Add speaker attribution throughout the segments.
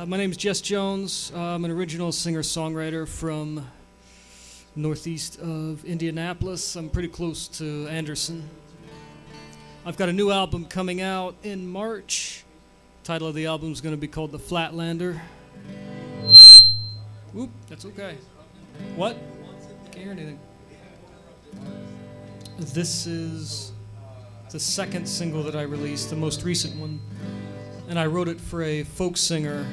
Speaker 1: My name's Jess Jones. I'm an original singer-songwriter from northeast of Indianapolis. I'm pretty close to Anderson. I've got a new album coming out in March. Title of the album is going to be called The Flatlander. Whoop, that's okay. What? Can't hear anything. This is the second single that I released, the most recent one. And I wrote it for a folk singer.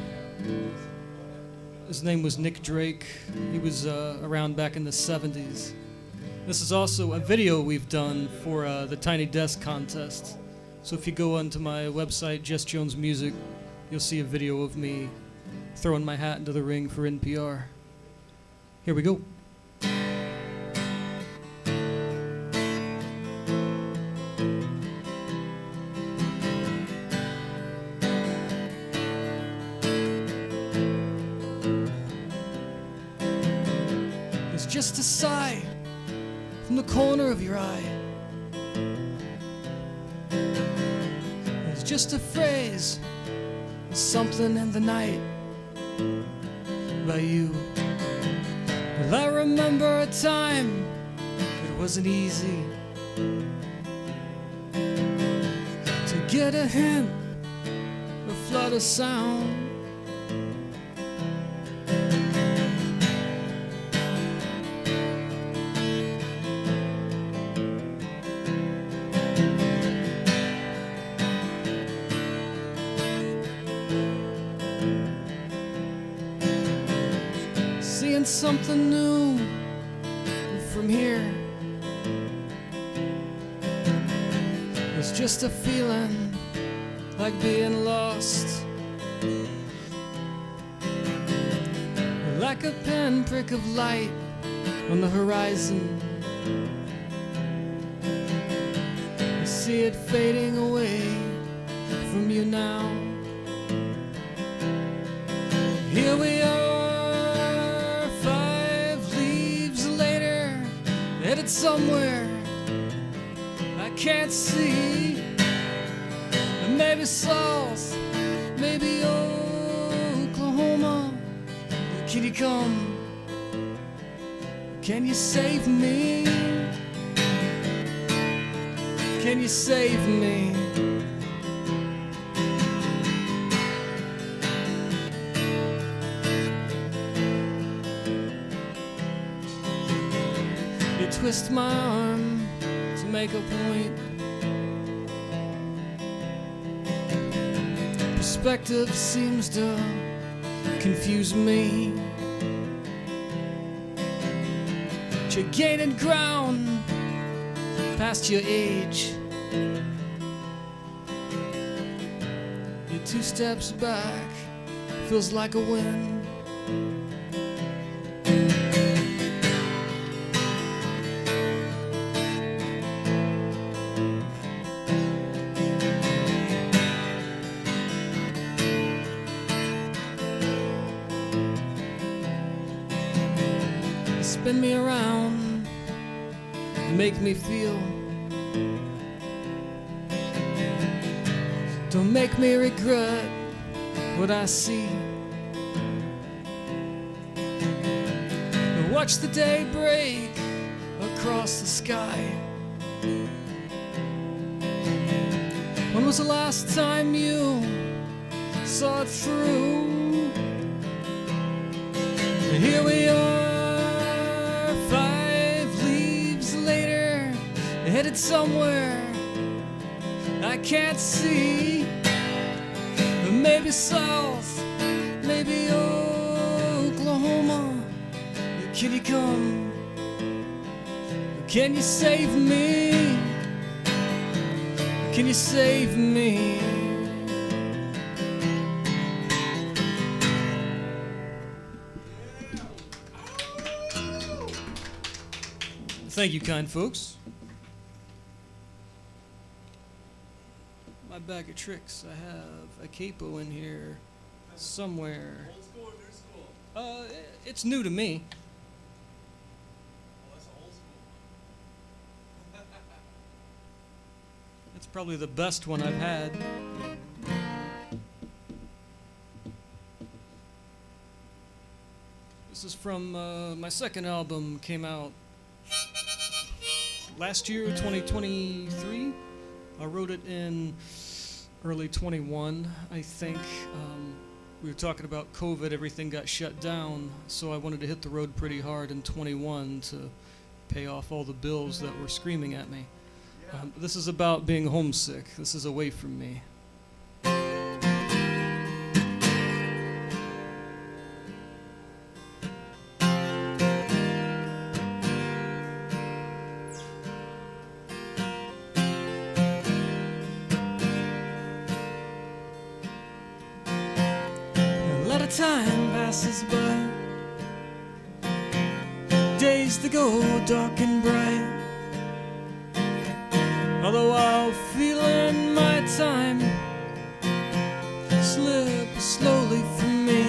Speaker 1: His name was Nick Drake. He was around back in the 70s. This is also a video we've done for the Tiny Desk contest. So if you go onto my website, Jess Jones Music, you'll see a video of me throwing my hat into the ring for NPR. Here we go. It's just a sigh from the corner of your eye. It's just a phrase, something in the night by you. Well, I remember a time it wasn't easy to get a hint, a flood of sound. Seeing something new from here. It's just a feeling like being lost, like a pinprick of light on the horizon. You see it fading away from you now. Here we are, 5 leaves later, headed somewhere I can't see. Maybe south, maybe Oklahoma. Can you come? Can you save me? Can you save me? You twist my arm to make a point. Perspective seems to confuse me. But you're gaining ground past your age. You're 2 steps back, feels like a win. Spin me around, make me feel. Don't make me regret what I see. Watch the day break across the sky. When was the last time you saw it through? And here we are, 5 leaves later, headed somewhere I can't see. Maybe south, maybe Oklahoma. Can you come? Can you save me? Can you save me? Thank you, kind folks. My bag of tricks. I have a capo in here somewhere.
Speaker 2: Old school or new school?
Speaker 1: It's new to me.
Speaker 2: Oh, that's an old school one.
Speaker 1: It's probably the best one I've had. This is from my second album, came out last year, 2023. I wrote it in early 21, I think. We were talking about COVID, everything got shut down, so I wanted to hit the road pretty hard in 21 to pay off all the bills that were screaming at me. This is about being homesick. This is Away From Me.
Speaker 3: Time passes by, days that go dark and bright, all the while feeling my time slip slowly from me.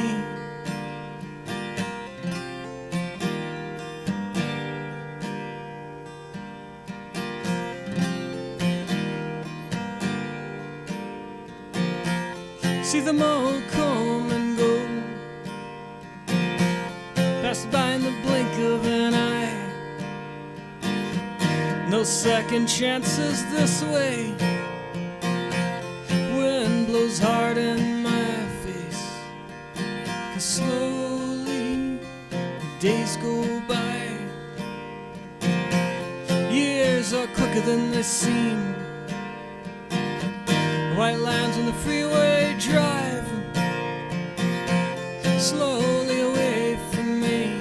Speaker 3: See them all come and go, pass by in the blink of an eye. No second chances this way. Wind blows hard in my face, 'cause slowly days go by. Years are quicker than they seem. White lines on the freeway drive slowly away from me.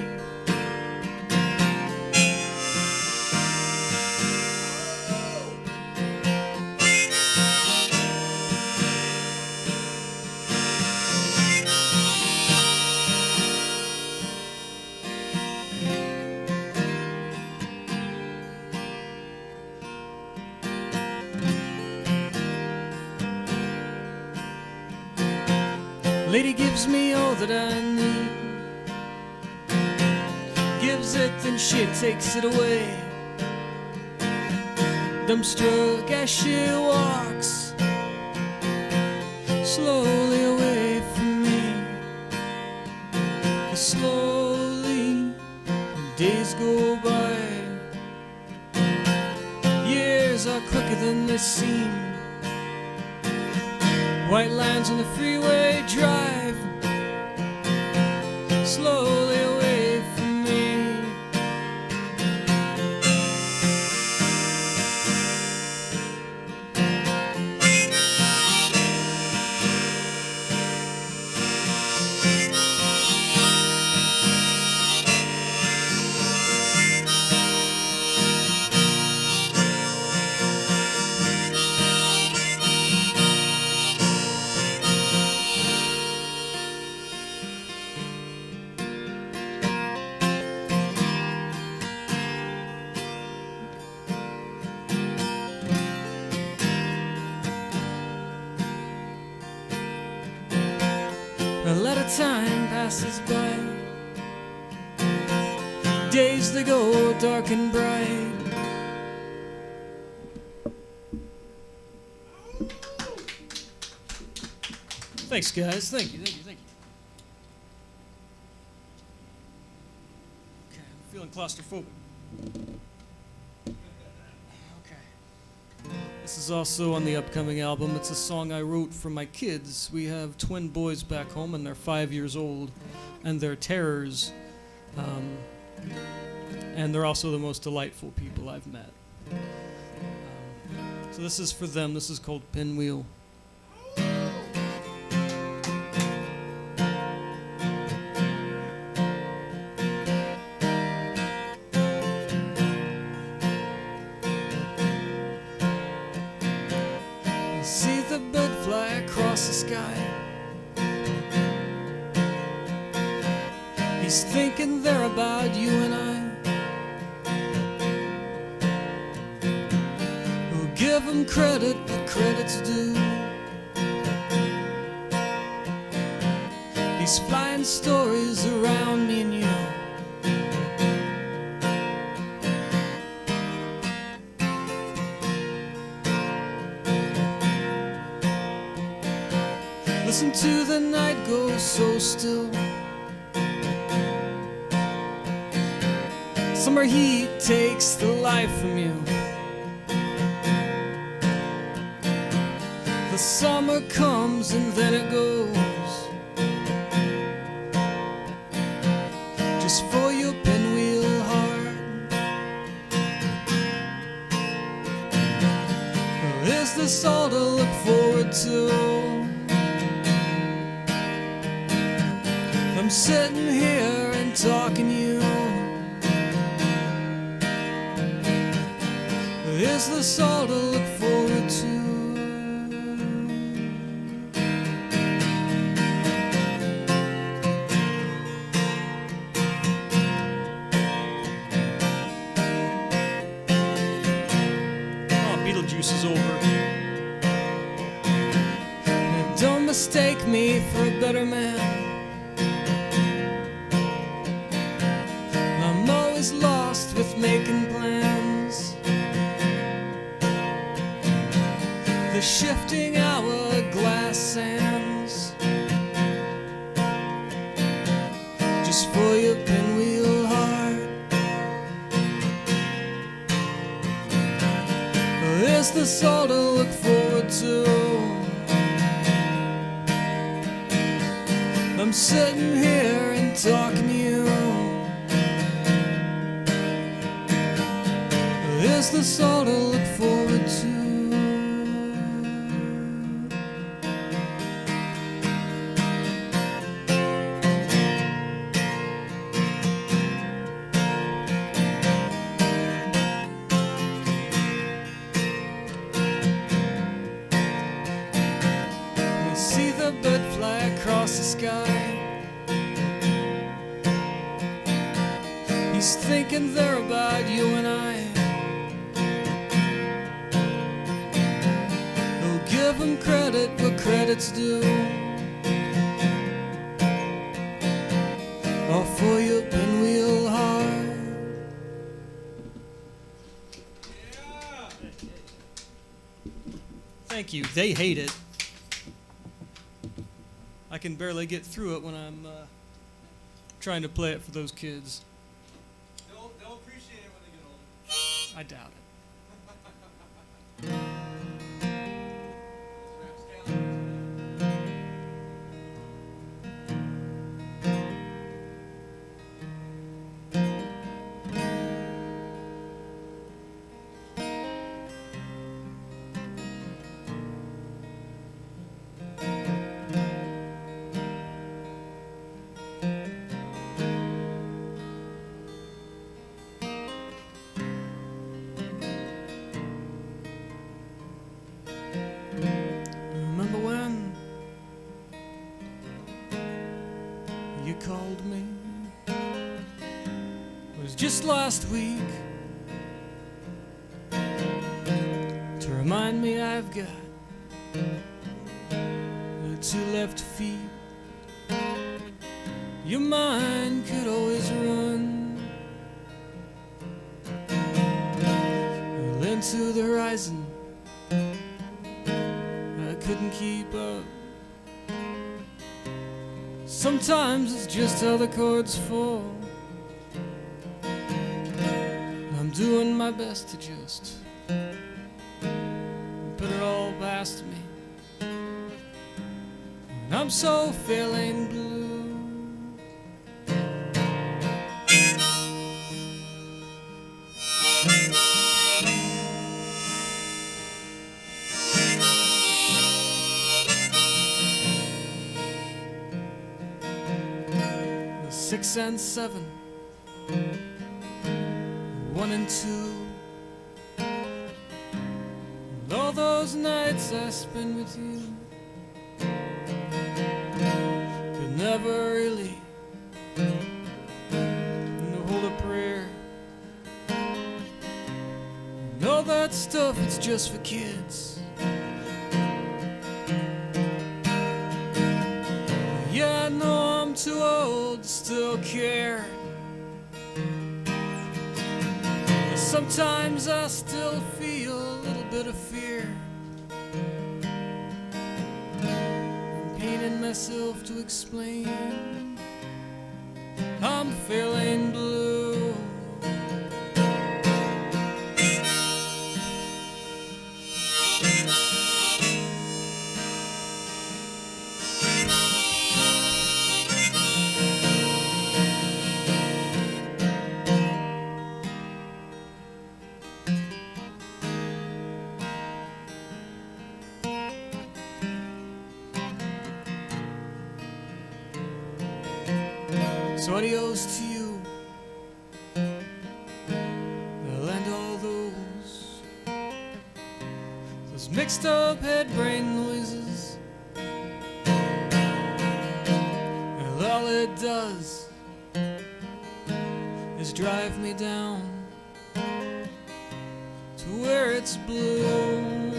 Speaker 3: Lady gives me all that I need, gives it, then she takes it away. Dumbstruck as she walks slowly away from me. 'Cause slowly days go by. Years are quicker than they seem. White lines on the freeway drive slowly away from me. A lot of time passes by, days they go dark and bright.
Speaker 1: Thanks, guys. Thank you. Okay, I'm feeling claustrophobic. This is also on the upcoming album. It's a song I wrote for my kids. We have twin boys back home, and they're 5 years old, and they're terrors. And they're also the most delightful people I've met. So this is for them. This is called Pinwheel.
Speaker 3: See the bird fly across the sky. He's thinking there about you and I. We'll give him credit where credit's due. He's flying stories around me and you. Listen to the night go so still. Summer heat takes the life from you. The summer comes and then it goes, just for your pinwheel heart. Is this all to look forward to? I'm sitting here and talking to you. Is this all to look forward to?
Speaker 1: Beetlejuice is over.
Speaker 3: Don't mistake me for a better man. I'm always lost with making plans. The shifting hourglass sands, just for your pinwheel heart. Is this all to look forward to? I'm sitting here and talking to you. Is this all to look forward to? See the bird fly across the sky. He's thinking there about you and I. Oh, give him credit where credit's due. All for your pinwheel heart.
Speaker 1: Thank you. They hate it. I can barely get through it when I'm trying to play it for those kids.
Speaker 2: They'll appreciate it when they get older.
Speaker 1: I doubt it.
Speaker 3: Remember when you called me? It was just last week, to remind me I've got two left feet. Your mind could always run into the horizon. I couldn't keep up. Sometimes it's just how the chords fall. I'm doing my best to just put it all past me. And I'm so feeling blue. The 6 and 7, 1 and 2, and all those nights I spent with you could never really hold a prayer. And all that stuff, it's just for kids. Yeah, I know I'm too old to still care. But sometimes I still feel a little bit of fear. I'm painting myself to explain I'm feeling blue.
Speaker 1: So adios to you. And all those mixed up head brain noises. And all it does is drive me down to where it's blue.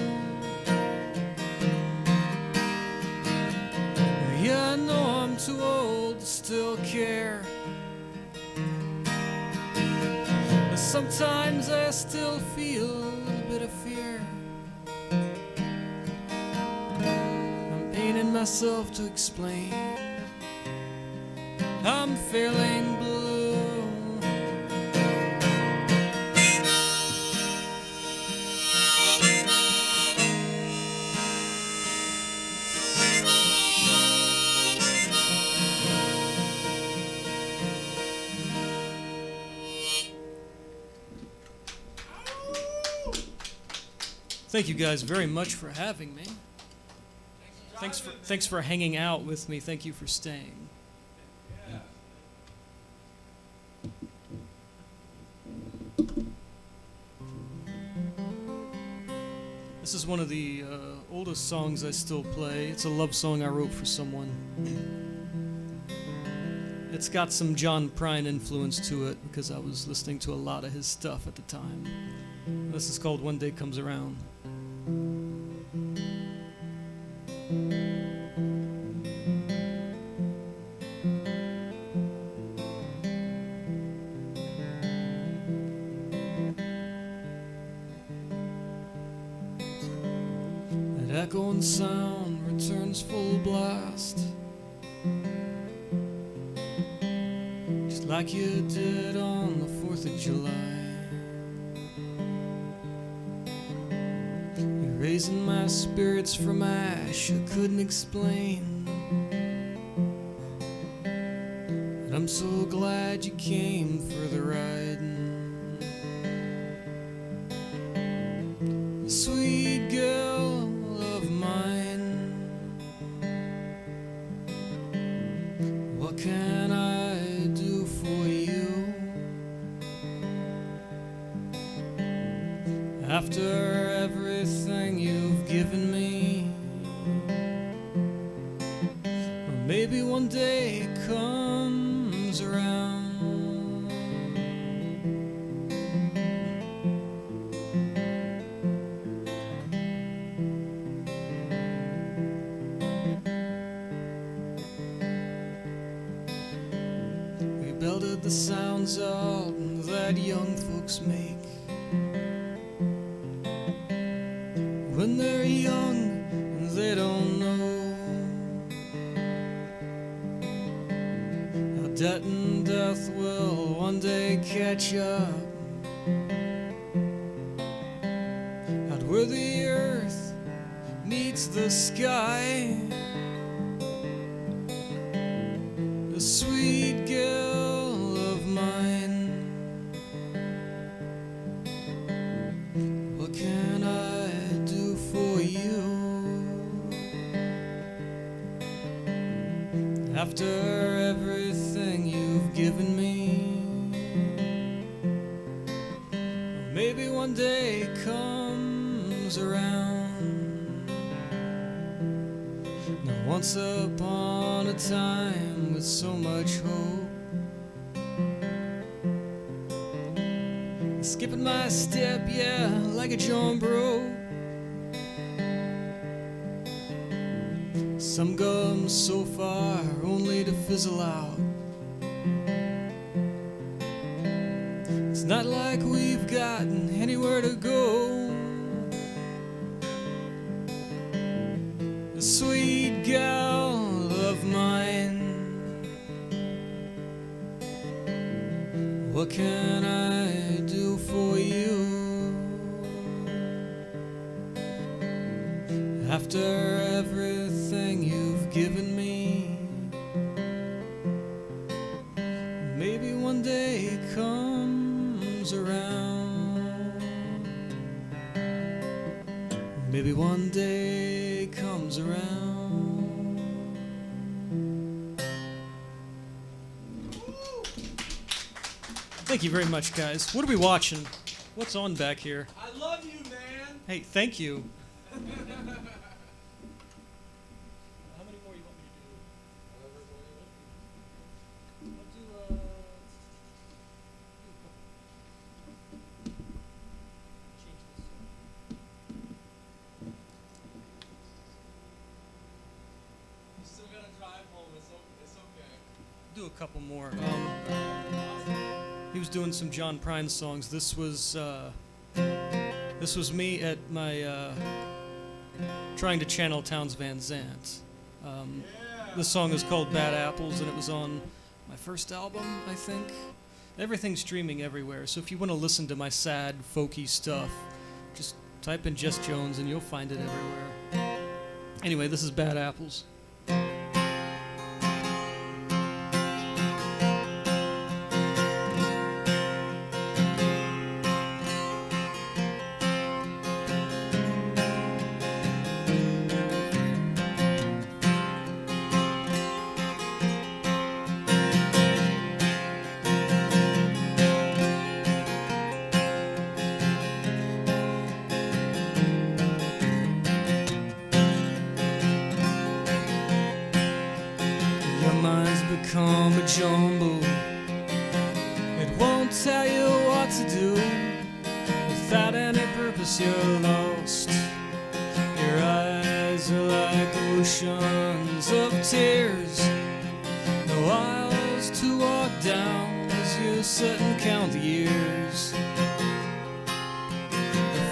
Speaker 1: Yeah, I know I'm too old to still care, but sometimes I still feel a little bit of fear. I'm paining myself to explain I'm feeling blue. Thank you guys very much for having me. Thanks for hanging out with me. Thank you for staying. This is one of the oldest songs I still play. It's a love song I wrote for someone. It's got some John Prine influence to it because I was listening to a lot of his stuff at the time. This is called One Day Comes Around. That echoing sound returns full blast, just like you did on the 4th of July. Raising my spirits from ash I couldn't explain, but I'm so glad you came for the ride. Sweet girl of mine, what can I do for you? After everything you've given me, or maybe one day it comes around. We belted the sounds out that young folks make when they're young and they don't know how debt and death will one day catch up, out where the earth meets the sky. The sweet girl of mine, what can I do for you? After everything you've given me, maybe one day it comes around. Now once upon a time with so much hope, skipping my step, yeah, like a jump rope. Some gum so far only to fizzle out. It's not like we've gotten anywhere to go. The sweet gal of mine, what can I do for you? After everything you've given me, maybe one day it comes around. Maybe one day it comes around. Thank you very much, guys. What are we watching? What's on back here?
Speaker 2: I love you, man.
Speaker 1: Hey, thank you. How many more you want me to do? I'll do, change this.
Speaker 2: You still gotta drive home. It's okay.
Speaker 1: Do a couple more. He was doing some John Prine songs. This was me at my trying to channel Townes Van Zandt. This song is called Bad Apples, and it was on my first album, I think. Everything's streaming everywhere, so if you want to listen to my sad, folky stuff, just type in Jess Jones and you'll find it everywhere. Anyway, this is Bad Apples. Become a jumble. It won't tell you what to do. Without any purpose you're lost. Your eyes are like oceans of tears. No aisles to walk down as you sit and count the years.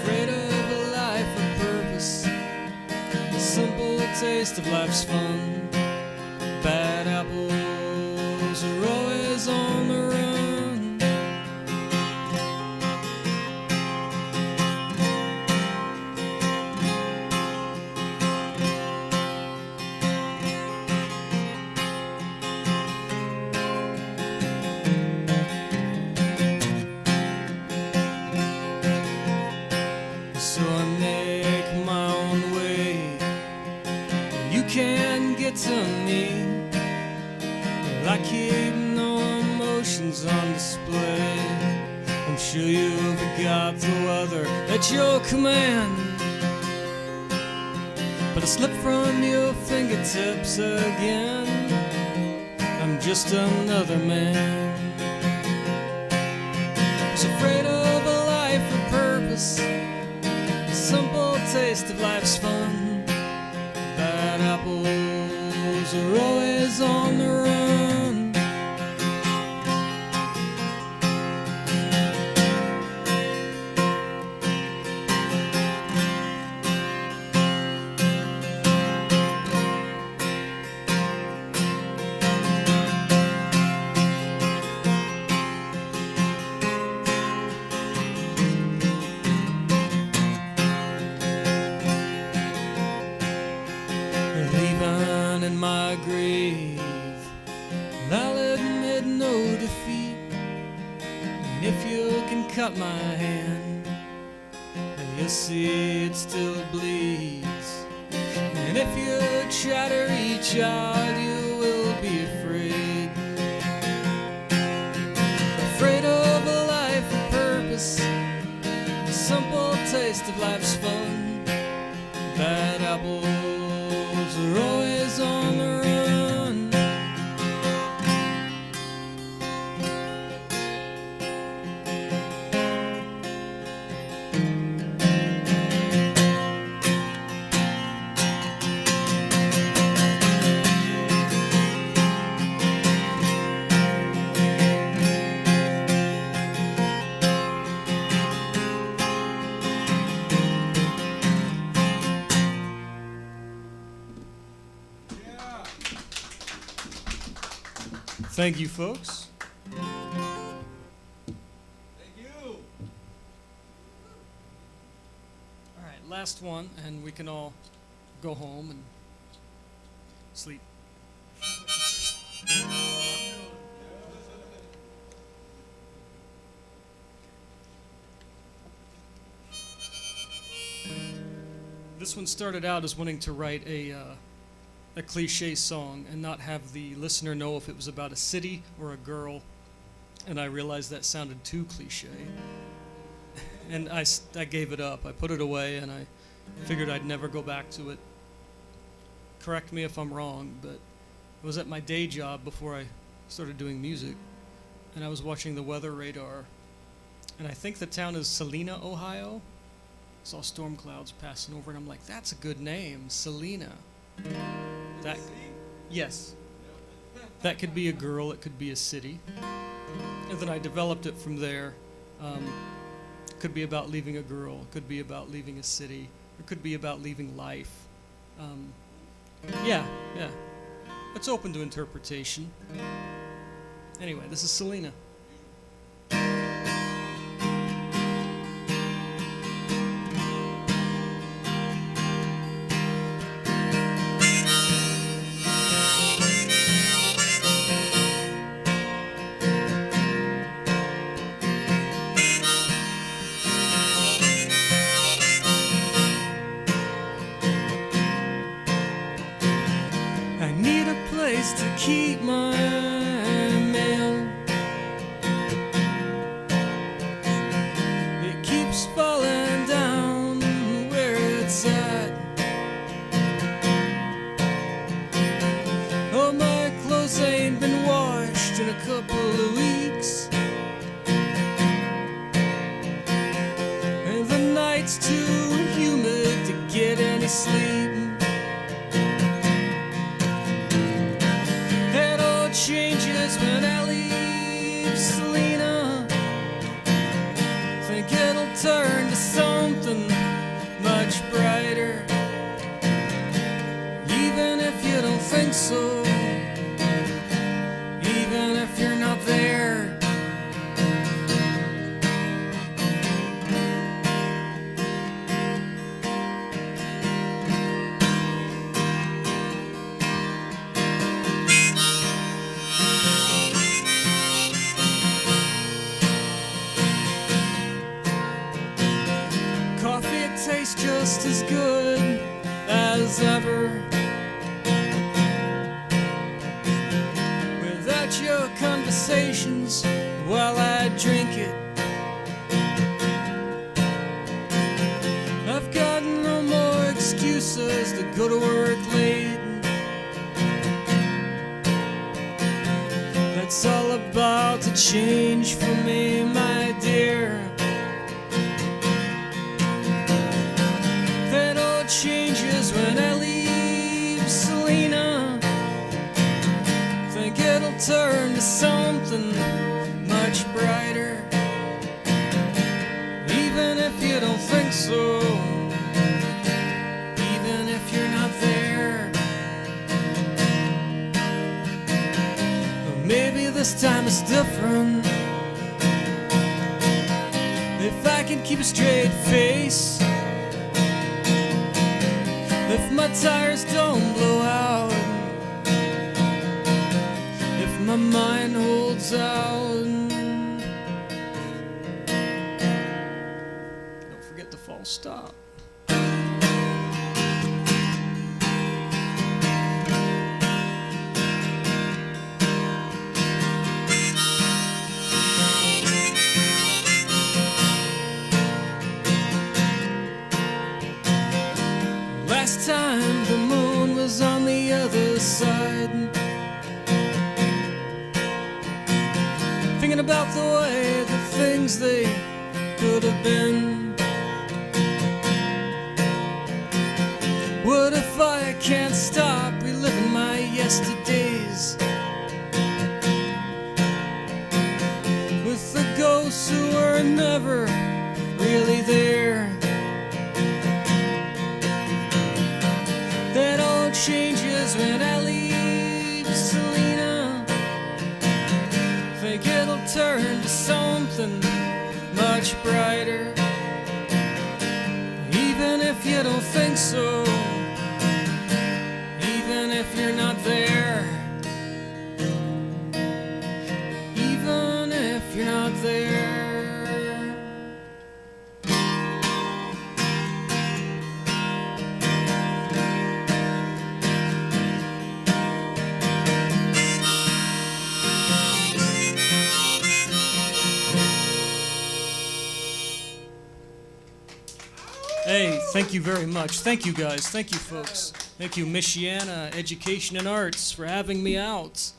Speaker 1: Afraid of a life of purpose, the simple taste of life's fun. Bad apples are always on the run. So I make my own way. You can't get to me. I keep no emotions on display. I'm sure you've got the weather at your command, but I slip from your fingertips again. I'm just another man who's afraid of a life of purpose, the simple taste of life's fun. Bad apples are always on the run. Even in my grave, I'll admit no defeat. And if you can cut my hand, you'll see it still bleeds. And if you try to reach out, you will be afraid. Afraid of a life of purpose, the simple taste of life's fun. Bad apples are always on the run. Thank you, folks.
Speaker 2: Thank you.
Speaker 1: All right, last one, and we can all go home and sleep. This one started out as wanting to write a cliche song and not have the listener know if it was about a city or a girl. and I realized that sounded too cliche. And I gave it up. I put it away, and I figured I'd never go back to it. Correct me if I'm wrong, but I was at my day job before I started doing music, and I was watching the weather radar, and I think the town is Salina, Ohio. Saw storm clouds passing over, and I'm like, that's a good name, Salina. That, yes. That could be a girl, it could be a city. And then I developed it from there. It could be about leaving a girl, it could be about leaving a city, it could be about leaving life. Yeah. It's open to interpretation. Anyway, this is Selena. To keep my mail, it keeps falling down where it's at. Oh, my clothes ain't been washed in a couple of weeks, and the night's too humid to get any sleep. Changes when I leave Selena. Think it'll turn to something much brighter, even if you don't think so, even if you're not there. Tastes just as good as ever without your conversations while I drink it. I've got no more excuses to go to work late. That's all about to change for me, my dear. Changes when I leave Selena. Think it'll turn to something much brighter, even if you don't think so, even if you're not there. But maybe this time it's different. If I can keep a straight face, if my tires don't blow out, if my mind holds out. Don't forget the false stop. Last time the moon was on the other side, thinking about the way the things they could have been. What if I can't stop reliving my yesterdays with the ghosts who were never really there? That all changes when I leave Selena. Think it'll turn to something much brighter, even if you don't think so, even if you're not there, even if you're not there. Hey, thank you very much. Thank you, guys. Thank you, folks. Thank you, Michiana Education and Arts, for having me out.